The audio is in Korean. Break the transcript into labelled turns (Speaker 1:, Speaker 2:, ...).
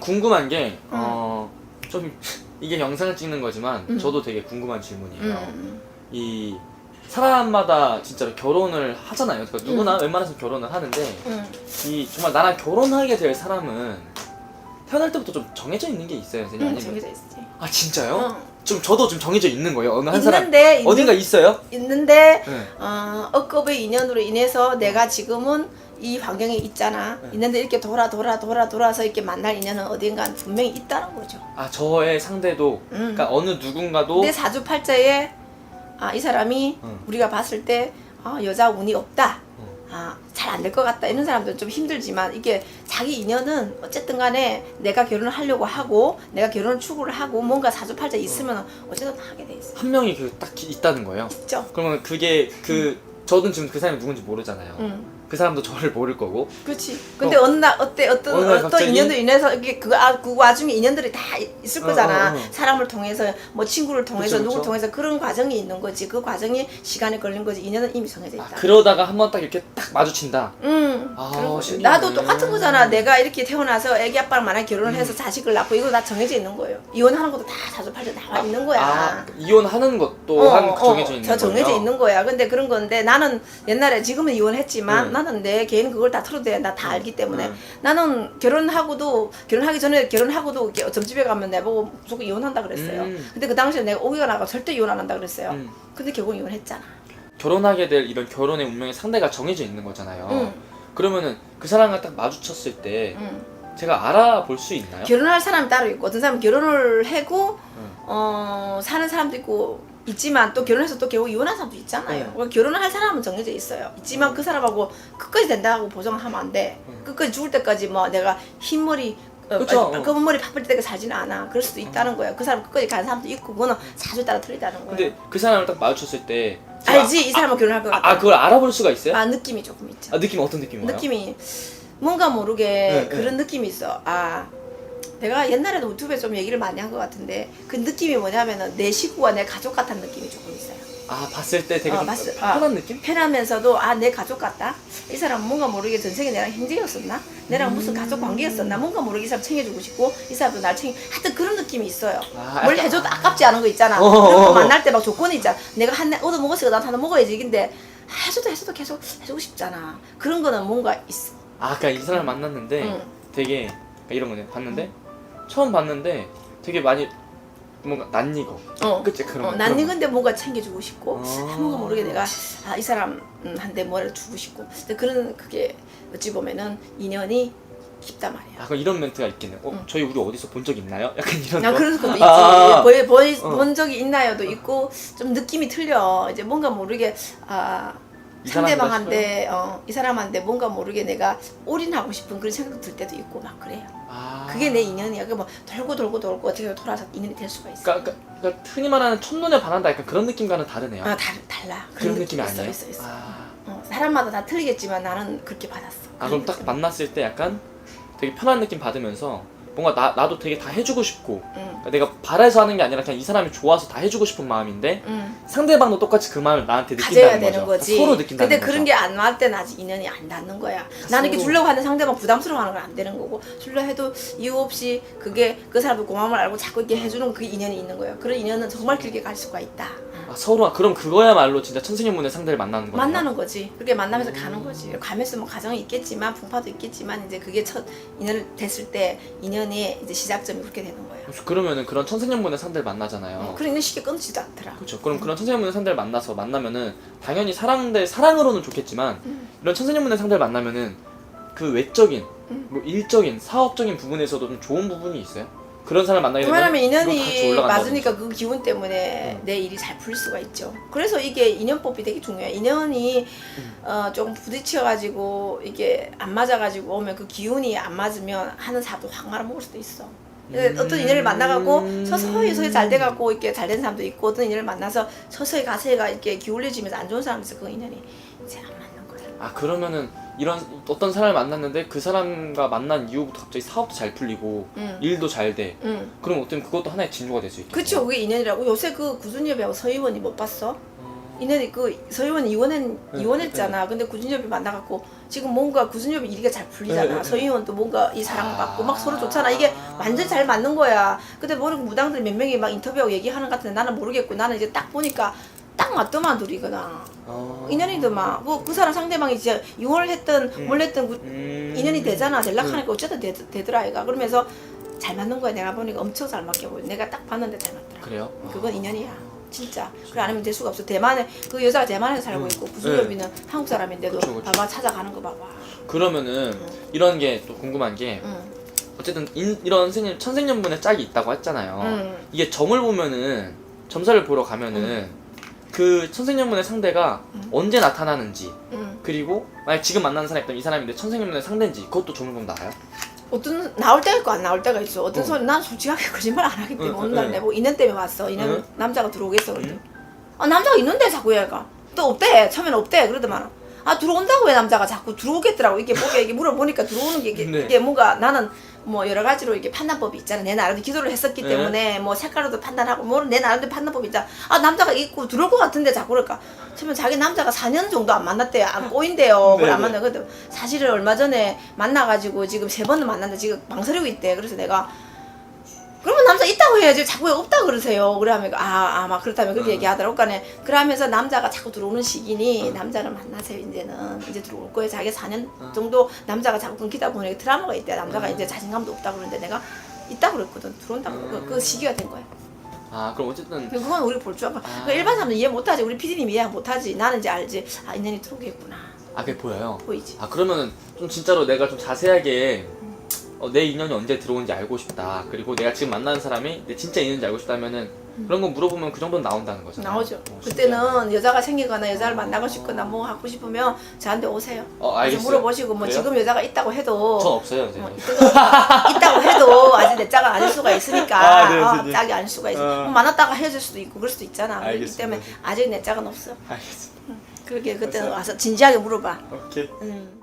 Speaker 1: 궁금한 게 좀 이게 영상을 찍는 거지만 저도 되게 궁금한 질문이에요. 이 사람마다 진짜로 결혼을 하잖아요. 그러니까 누구나 웬만해서 결혼을 하는데 이 정말 나랑 결혼하게 될 사람은 태어날 때부터 좀 정해져 있는 게 있어요, 선생님? 아니면
Speaker 2: 정해져 있지.
Speaker 1: 아 진짜요? 좀 저도 좀 정해져 있는 거예요. 어느 한
Speaker 2: 있는데,
Speaker 1: 사람 어딘가 있어요?
Speaker 2: 있는데
Speaker 1: 네.
Speaker 2: 억겁의 인연으로 인해서 내가 지금은 이 환경에 있잖아.
Speaker 1: 네.
Speaker 2: 있는데 이렇게 돌아서 이렇게 만날 인연은 어딘가 분명히 있다는 거죠.
Speaker 1: 아 저의 상대도 그러니까 어느 누군가도
Speaker 2: 내 사주팔자에 이 사람이 우리가 봤을 때 여자 운이 없다. 잘 안 될 것 같다. 이런 사람들은 좀 힘들지만 이게 자기 인연은 어쨌든 간에 내가 결혼을 하려고 하고 내가 결혼을 추구를 하고 뭔가 사주팔자 있으면 어쨌든 하게 돼 있어.
Speaker 1: 한 명이 딱 있다는 거예요.
Speaker 2: 있죠.
Speaker 1: 그러면 그게 저도 지금 그 사람이 누군지 모르잖아요. 그 사람도 저를 모를 거고.
Speaker 2: 그렇지. 근데 어느 날 어떤
Speaker 1: 갑자기?
Speaker 2: 인연으로 인해서 이게 그 와중에 인연들이 다 있을 거잖아.
Speaker 1: 어.
Speaker 2: 사람을 통해서 뭐 친구를 통해서
Speaker 1: 그쵸,
Speaker 2: 누구
Speaker 1: 그쵸.
Speaker 2: 통해서 그런 과정이 있는 거지. 그 과정이 시간이 걸린 거지. 인연은 이미 정해져 있다.
Speaker 1: 그러다가 한번 딱 이렇게 딱 마주친다.
Speaker 2: 그런 거지.
Speaker 1: 신기하네.
Speaker 2: 나도 똑같은 거잖아. 내가 이렇게 태어나서 애기 아빠랑 만약 결혼을 해서 자식을 낳고 이거 다 정해져 있는 거예요. 이혼하는 것도 다 사주팔자 나와 있는 거야.
Speaker 1: 이혼하는 것도 정해져 있는 거예요.
Speaker 2: 정해져 있는 거야. 근데 그런 건데 나는 옛날에 지금은 이혼했지만 나는 내 개인 그걸 다 틀어도 돼. 나 다 알기 때문에 나는 결혼하기 전에 결혼하고도 이렇게 점집에 가면 내보고 무조건 이혼한다 그랬어요. 근데 그 당시에 내가 오기가 나가 절대 이혼 안 한다 그랬어요. 근데 결국 이혼했잖아.
Speaker 1: 결혼하게 될 이런 결혼의 운명의 상대가 정해져 있는 거잖아요. 그러면은 그 사람과 딱 마주쳤을 때 제가 알아볼 수 있나요?
Speaker 2: 결혼할 사람이 따로 있고 어떤 사람은 결혼을 하고 사는 사람도 있고 있지만 또 결혼해서 또 결국 이혼한 사람도 있잖아요. 그러니까 결혼을 할 사람은 정해져 있어요. 있지만 그 사람하고 끝까지 된다고 보장하면 안 돼. 끝까지 죽을 때까지 뭐 내가 흰머리 검은 머리 파뿌리 때까지 살지는 않아. 그럴 수도 있다는 거야. 그 사람 끝까지 가는 사람도 있고 그거는 사주에 따라 틀리다는 거야.
Speaker 1: 근데 그 사람을 딱 마주쳤을 때
Speaker 2: 알지? 이 사람은 결혼할 것 같아.
Speaker 1: 그걸 알아볼 수가 있어요?
Speaker 2: 느낌이 조금 있죠.
Speaker 1: 느낌 어떤 느낌이에요?
Speaker 2: 느낌이 뭔가 모르게 그런 느낌이 있어. 내가 옛날에도 유튜브에 좀 얘기를 많이 한 것 같은데 그 느낌이 뭐냐면은 내 식구와 내 가족 같다는 느낌이 조금 있어요.
Speaker 1: 봤을 때 되게 좀 편한 느낌?
Speaker 2: 편하면서도 내 가족 같다. 이 사람은 뭔가 모르게 전생에 내랑 형제였었나? 내랑 무슨 가족 관계였었나? 뭔가 모르게 이 사람 챙겨주고 싶고 이 사람도 날 하여튼 그런 느낌이 있어요. 뭘 해줘도 아깝지 않은 거 있잖아. 그리고 만날 때 막 조건이 있잖아. 내가 얻어먹었으니까 나도 하나 먹어야지. 근데 해줘도 계속 해주고 싶잖아. 그런 거는 뭔가 있어.
Speaker 1: 그러니까 이 사람을 만났는데 되게 그러니까 이런 거네. 봤는데 처음 봤는데 되게 많이 뭔가 낯익어. 그치? 그런 거.
Speaker 2: 낯익은데 뭔가 챙겨주고 싶고 뭔가 모르게 내가 이 사람한테 뭐를 주고 싶고. 근데 그게 어찌 보면은 인연이 깊단 말이야.
Speaker 1: 그럼 이런 멘트가 있겠네요. 저희 우리 어디서 본 적 있나요? 약간 이런 거.
Speaker 2: 그런 것도 있지. 본 적이 있나요도 있고 좀 느낌이 틀려. 이제 뭔가 모르게 상대방한테 이 사람한테 뭔가 모르게 내가 올인하고 싶은 그런 생각도 들 때도 있고 막 그래요. 그게 내 인연이야. 뭐 돌고 어떻게 돌아서 인연이 될 수가 있어.
Speaker 1: 그러니까 흔히 말하는 첫눈에 반한다 약간 그런 느낌과는 다르네요.
Speaker 2: 달라.
Speaker 1: 그런 느낌이 아니에요?
Speaker 2: 있어. 사람마다 다 틀리겠지만 나는 그렇게 받았어.
Speaker 1: 그럼 딱 만났을 때 약간 되게 편한 느낌 받으면서 뭔가 나도 되게 다 해주고 싶고 그러니까 내가 바라서 하는 게 아니라 그냥 이 사람이 좋아서 다 해주고 싶은 마음인데 상대방도 똑같이 그 마음을 나한테 느낀다는
Speaker 2: 되는 거지.
Speaker 1: 서로 느낀다는
Speaker 2: 근데
Speaker 1: 거죠.
Speaker 2: 그런 게 안 나올 때는 아직 인연이 안 닿는 거야. 나는 이렇게 주려고 하는 상대방 부담스러워하는 건 안 되는 거고 주려 해도 이유 없이 그게 그 사람도 고마움을 알고 자꾸 이렇게 해주는 그 인연이 있는 거예요. 그런 인연은 정말 길게 갈 수가 있다.
Speaker 1: 서로 그럼 그거야말로 진짜 천생연분의 상대를 만나는 거예요.
Speaker 2: 만나는 거지. 그렇게 만나면서 가는 거지. 가면서 뭐 가정이 있겠지만 풍파도 있겠지만 이제 그게 첫 인연을 됐을 때 인연의 이제 시작점이 그렇게 되는 거예요.
Speaker 1: 그러면은 그런 천생연분의 상대를 만나잖아요.
Speaker 2: 그런 인연 쉽게 끊지도 않더라.
Speaker 1: 그렇죠. 그럼 그런 천생연분의 상대를 만나면은 당연히 사랑으로는 좋겠지만 이런 천생연분의 상대를 만나면은 그 외적인 뭐 일적인 사업적인 부분에서도 좀 좋은 부분이 있어요? 그런 사람을 만나게 되면
Speaker 2: 왜냐면
Speaker 1: 이건 같이
Speaker 2: 인연이
Speaker 1: 올라간다든지.
Speaker 2: 맞으니까 그 기운 때문에 내 일이 잘 풀릴 수가 있죠. 그래서 이게 인연법이 되게 중요해. 인연이 조금 부딪혀가지고 이게 안 맞아가지고 오면 그 기운이 안 맞으면 하는 사업도 확 말아먹을 수도 있어. 어떤 인연을 만나갖고 서서히 잘 돼갖고 이렇게 잘 된 사람도 있고 어떤 인연을 만나서 서서히 가세가 이렇게 기울여지면서 안 좋은 사람이 있어. 그 인연이 이제 안 맞는 거야.
Speaker 1: 그러면은 이런 어떤 사람을 만났는데 그 사람과 만난 이후부터 갑자기 사업도 잘 풀리고 일도 잘 돼. 그럼 어쩌면 그것도 하나의 징조가 될 수 있겠죠.
Speaker 2: 그쵸. 그게 인연이라고. 요새 그 구준엽이하고 서희원이 못 봤어? 인연이 서희원이 이혼했잖아. 근데 구준엽이 만나갖고 지금 뭔가 구순엽이 일이가 잘 풀리잖아.
Speaker 1: 네.
Speaker 2: 서희원도 뭔가 이 사랑받고 막 서로 좋잖아. 이게 완전 잘 맞는 거야. 근데 모르고 무당들 몇 명이 막 인터뷰하고 얘기하는 것 같은데 나는 모르겠고 나는 이제 딱 보니까 딱 맞더만 둘이거든. 인연이더만. 그 사람 상대방이 이제 이혼을 했던 뭘 했던 인연이 되잖아. 연락하니까 어쨌든 되더라 아이가. 그러면서 잘 맞는 거야. 내가 보니까 엄청 잘 맞게 보여. 내가 딱 봤는데 잘 맞더라.
Speaker 1: 그래요?
Speaker 2: 그건 인연이야. 진짜. 그래 안 하면 될 수가 없어. 대만에 그 여자가 대만에 살고 있고 구순엽이는 한국 사람인데도
Speaker 1: 그쵸, 그쵸.
Speaker 2: 봐봐 찾아가는 거 봐봐.
Speaker 1: 그러면은 이런 게 또 궁금한 게 어쨌든 이런 천생연분의 짝이 있다고 했잖아요. 이게 점을 보면은 점사를 보러 가면은 그 천생연분의 상대가 언제 나타나는지 그리고 만약 지금 만나는 사람이 있다면 이 사람인데 천생연분의 상대인지 그것도 점을 보면 나와요?
Speaker 2: 어떤 나올 때가 있고 안 나올 때가 있어. 어떤 소리 난 솔직하게 거짓말 안 하기 때문에 어느 날 내보고 인연 때문에 왔어. 인연 남자가 들어오겠어 그랬더니 아 남자가 있는데 자꾸 얘가 또 없대. 처음에는 없대 그러더만 아 들어온다고 왜 남자가 자꾸 들어오겠더라고. 이게 뭐게 이게 물어보니까 들어오는 게
Speaker 1: 네.
Speaker 2: 이게 뭔가 나는 뭐 여러 가지로 이게 판단법이 있잖아. 내 나름대로 기도를 했었기 때문에 뭐 색깔로도 판단하고 뭐 내 나름대로 판단법이 있잖아. 아 남자가 있고 들어올 것 같은데 자꾸 그럴까. 처음에 자기 남자가 4년 정도 안 만났대요. 안 꼬인대요. 그걸 안 만나. 근데 사실은 얼마 전에 만나가지고 지금 3번을 만났는데 지금 망설이고 있대. 그래서 내가 그러면 남자 있다고 해야지 자꾸 왜 없다고 그러세요. 그래 하면 막 그렇다면 그렇게 얘기하더라고. 그러니까 그러면서 남자가 자꾸 들어오는 시기니 남자를 만나세요. 이제는 이제 들어올 거예요. 자기 4년 정도 남자가 자꾸 끊기다 보니까 트라우마가 있대. 남자가 이제 자신감도 없다고 그러는데 내가 있다고 그랬거든. 들어온다고. 그 시기가 된 거야.
Speaker 1: 아 그럼 어쨌든
Speaker 2: 그건 우리 볼 줄 알고. 그 일반 사람은 이해 못하지. 우리 PD님 이해 못하지. 나는 이제 알지. 아 인연이 들어오겠구나.
Speaker 1: 아 그게 보여요?
Speaker 2: 보이지.
Speaker 1: 아 그러면은 좀 진짜로 내가 좀 자세하게 내 인연이 언제 들어온지 알고 싶다. 그리고 내가 지금 만나는 사람이 내 진짜 인연인지 알고 싶다면은 그런 거 물어보면 그 정도는 나온다는 거잖아요.
Speaker 2: 나오죠.
Speaker 1: 신기하네.
Speaker 2: 그때는 여자가 생기거나 여자를 만나고 싶거나 뭐 하고 싶으면 저한테 오세요.
Speaker 1: 알겠어요.
Speaker 2: 그래서 물어보시고 뭐
Speaker 1: 그래요?
Speaker 2: 지금 여자가 있다고 해도
Speaker 1: 전 없어요 이제.
Speaker 2: 있다고 해도 아직 내 짝은 아닐 수가 있으니까
Speaker 1: 네, 네, 네.
Speaker 2: 짝이 아닐 수가 있어. 뭐 만났다가 헤어질 수도 있고 그럴 수도 있잖아. 그렇기
Speaker 1: 알겠습니다.
Speaker 2: 때문에 아직 내 짝은 없어.
Speaker 1: 알겠습니다.
Speaker 2: 그렇게 그때는 와서 진지하게 물어봐.
Speaker 1: 오케이.
Speaker 2: 응.